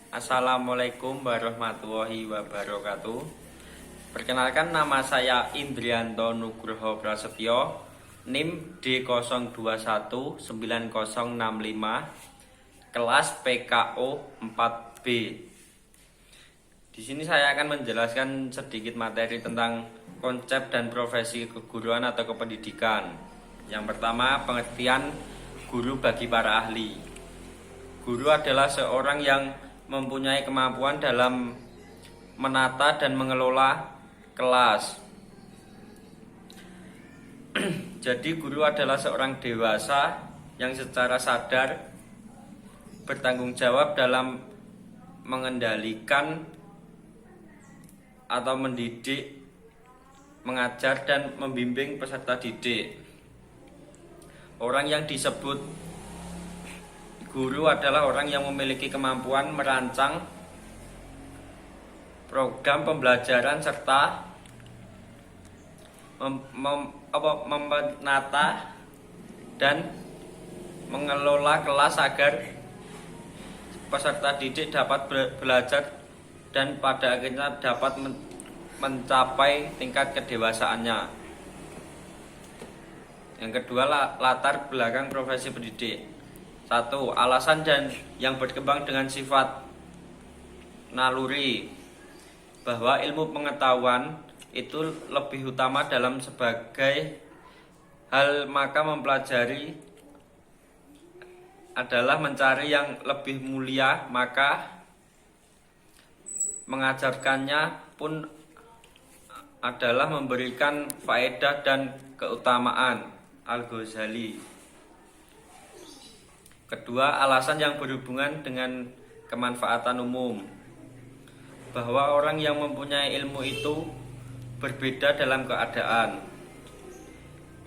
Assalamualaikum warahmatullahi wabarakatuh. Perkenalkan, nama saya Indrianto Nugroho Prasetyo, NIM D02190065, kelas PKO 4B. Di sini saya akan menjelaskan sedikit materi tentang konsep dan profesi keguruan atau kependidikan. Yang pertama, pengertian guru bagi para ahli. Guru adalah seorang yang mempunyai kemampuan dalam menata dan mengelola kelas. Jadi guru adalah seorang dewasa yang secara sadar bertanggung jawab dalam mengendalikan atau mendidik, mengajar dan membimbing peserta didik. Orang yang disebut guru adalah orang yang memiliki kemampuan merancang program pembelajaran serta menata dan mengelola kelas agar peserta didik dapat belajar dan pada akhirnya dapat mencapai tingkat kedewasaannya. Yang kedua, latar belakang profesi pendidik. 1. Alasan dan yang berkembang dengan sifat naluri, bahwa ilmu pengetahuan itu lebih utama dalam sebagai hal, maka mempelajari adalah mencari yang lebih mulia, maka mengajarkannya pun adalah memberikan faedah dan keutamaan. Al-Ghazali. Kedua, alasan yang berhubungan dengan kemanfaatan umum, bahwa orang yang mempunyai ilmu itu berbeda dalam keadaan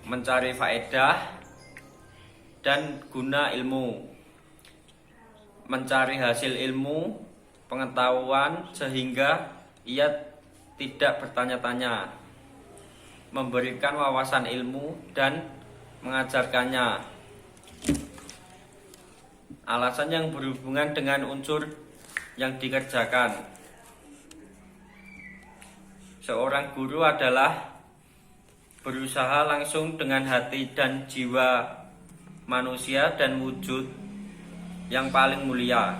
mencari faedah dan guna ilmu, mencari hasil ilmu pengetahuan sehingga ia tidak bertanya-tanya, memberikan wawasan ilmu dan mengajarkannya. Alasan yang berhubungan dengan unsur yang dikerjakan. Seorang guru adalah berusaha langsung dengan hati dan jiwa manusia dan wujud yang paling mulia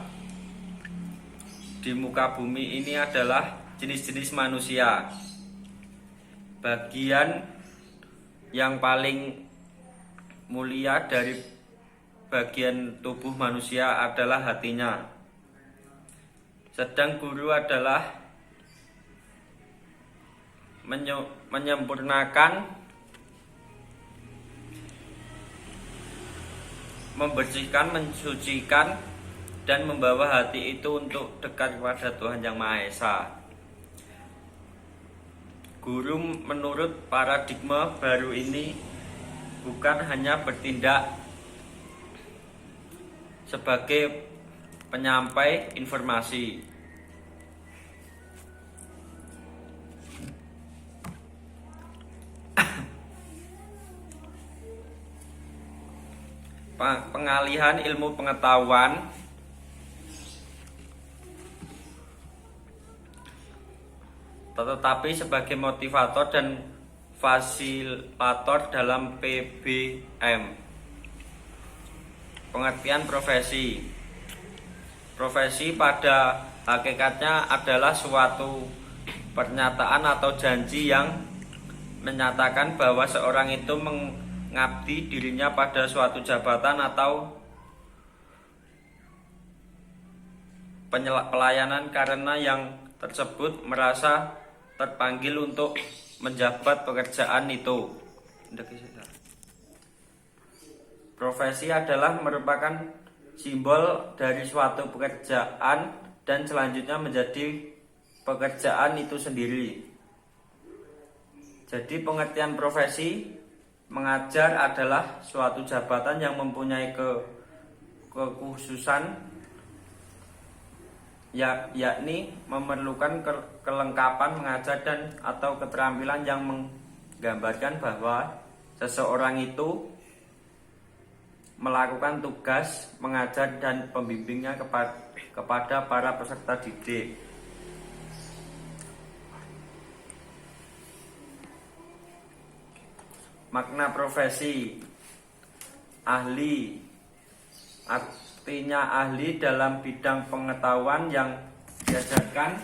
di muka bumi ini adalah jenis-jenis manusia. Bagian yang paling mulia dari bagian tubuh manusia adalah hatinya. Sedang guru adalah menyempurnakan, membersihkan, mensucikan dan membawa hati itu untuk dekat kepada Tuhan Yang Maha Esa. Guru menurut paradigma baru ini bukan hanya bertindak sebagai penyampai informasi, pengalihan ilmu pengetahuan, tetapi sebagai motivator dan fasilitator dalam PBM. Pengertian profesi. Profesi pada hakikatnya adalah suatu pernyataan atau janji yang menyatakan bahwa seorang itu mengabdi dirinya pada suatu jabatan atau pelayanan karena yang tersebut merasa terpanggil untuk menjabat pekerjaan itu. Profesi adalah merupakan simbol dari suatu pekerjaan dan selanjutnya menjadi pekerjaan itu sendiri. Jadi pengertian profesi, mengajar adalah suatu jabatan yang mempunyai kekhususan, yakni memerlukan kelengkapan mengajar dan atau keterampilan yang menggambarkan bahwa seseorang itu melakukan tugas mengajar dan pembimbingnya kepada para peserta didik. Makna profesi ahli, artinya ahli dalam bidang pengetahuan yang diajarkan,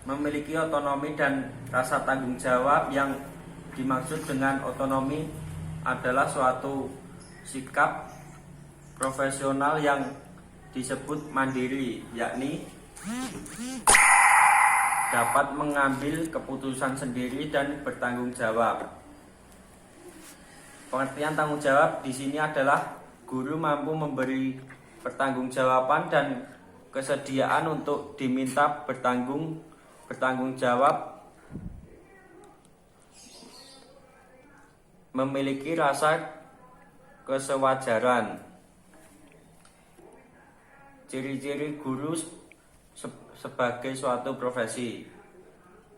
memiliki otonomi dan rasa tanggung jawab. Yang dimaksud dengan otonomi adalah suatu sikap profesional yang disebut mandiri, yakni dapat mengambil keputusan sendiri dan bertanggung jawab. Pengertian tanggung jawab di sini adalah guru mampu memberi pertanggungjawaban dan kesediaan untuk diminta bertanggung jawab, memiliki rasa kesewajaran. Ciri-ciri guru sebagai suatu profesi.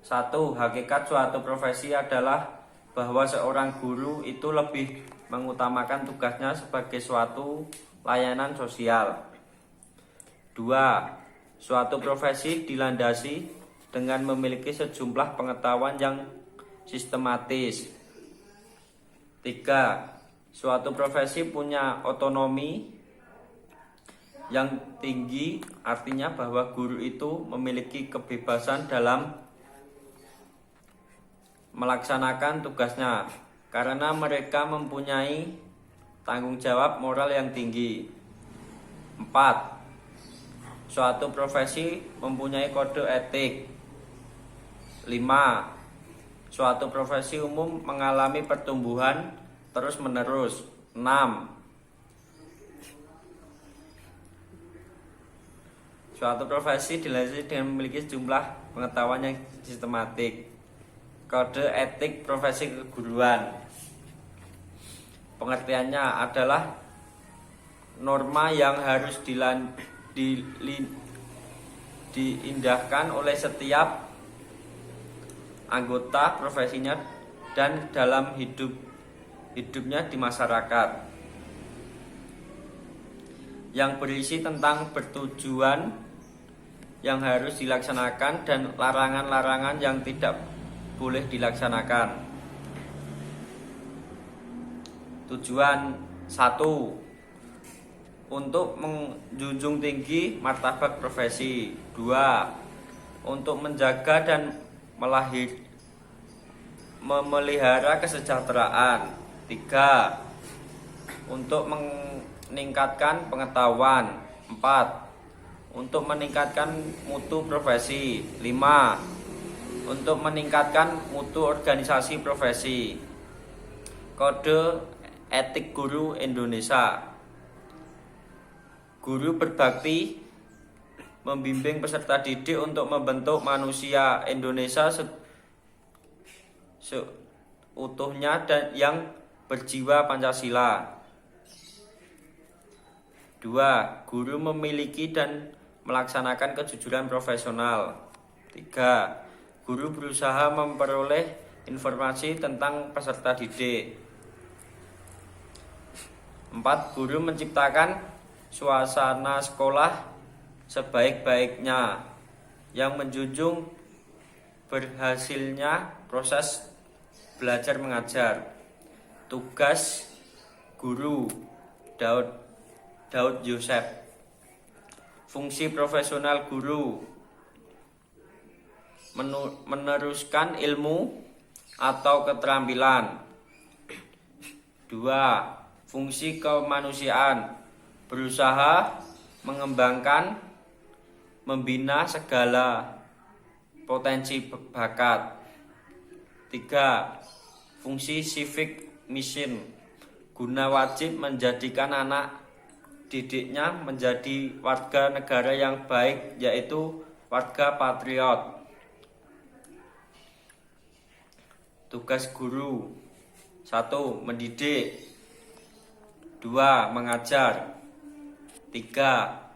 1. Hakikat suatu profesi adalah bahwa seorang guru itu lebih mengutamakan tugasnya sebagai suatu layanan sosial. 2. Suatu profesi dilandasi dengan memiliki sejumlah pengetahuan yang sistematis. 3. Suatu profesi punya otonomi yang tinggi, artinya bahwa guru itu memiliki kebebasan dalam melaksanakan tugasnya karena mereka mempunyai tanggung jawab moral yang tinggi. 4. Suatu profesi mempunyai kode etik. 5. Suatu profesi umum mengalami pertumbuhan terus-menerus. 6. Suatu profesi dilandasi dengan memiliki sejumlah pengetahuan yang sistematik. Kode etik profesi keguruan. Pengertiannya adalah norma yang harus diindahkan oleh setiap anggota profesinya dan dalam hidupnya di masyarakat, yang berisi tentang bertujuan yang harus dilaksanakan dan larangan-larangan yang tidak boleh dilaksanakan. Tujuan 1. Untuk menjunjung tinggi martabat profesi. 2. Untuk menjaga dan memelihara kesejahteraan. 3. Untuk meningkatkan pengetahuan. 4. Untuk meningkatkan mutu profesi. 5. Untuk meningkatkan mutu organisasi profesi. Kode etik guru Indonesia. Guru berbakti membimbing peserta didik untuk membentuk manusia Indonesia seutuhnya dan yang berjiwa Pancasila. 2. Guru memiliki dan melaksanakan kejujuran profesional. 3. Guru berusaha memperoleh informasi tentang peserta didik. 4. Guru menciptakan suasana sekolah sebaik-baiknya yang menjunjung berhasilnya proses belajar mengajar. Tugas guru Daud Yosef. Fungsi profesional guru meneruskan ilmu atau keterampilan. 2. Fungsi kemanusiaan, berusaha mengembangkan, membina segala potensi bakat. 3. Fungsi civic mission, guna wajib menjadikan anak didiknya menjadi warga negara yang baik, yaitu warga patriot. Tugas guru: 1. Mendidik. 2. Mengajar. 3.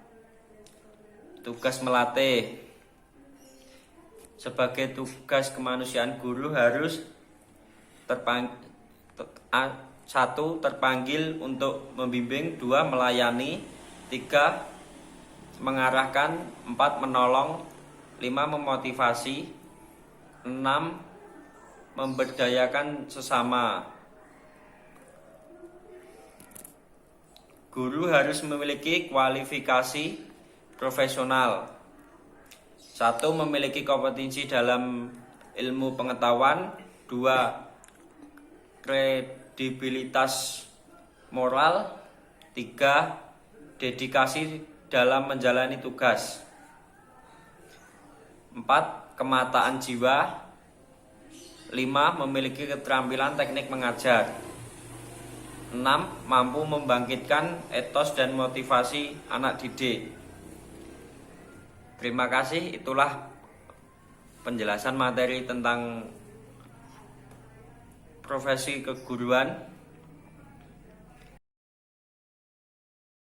Tugas melatih. Sebagai tugas kemanusiaan, guru harus 1. Terpanggil untuk membimbing. 2. Melayani. 3. Mengarahkan. 4. Menolong. 5. Memotivasi. 6. Memberdayakan sesama. Guru harus memiliki kualifikasi profesional. 1. Memiliki kompetensi dalam ilmu pengetahuan. 2. Kredibilitas moral. 3. Dedikasi dalam menjalani tugas. 4. Kemataan jiwa. 5. Memiliki keterampilan teknik mengajar. 6. Mampu membangkitkan etos dan motivasi anak didik. Terima kasih, itulah penjelasan materi tentang profesi keguruan.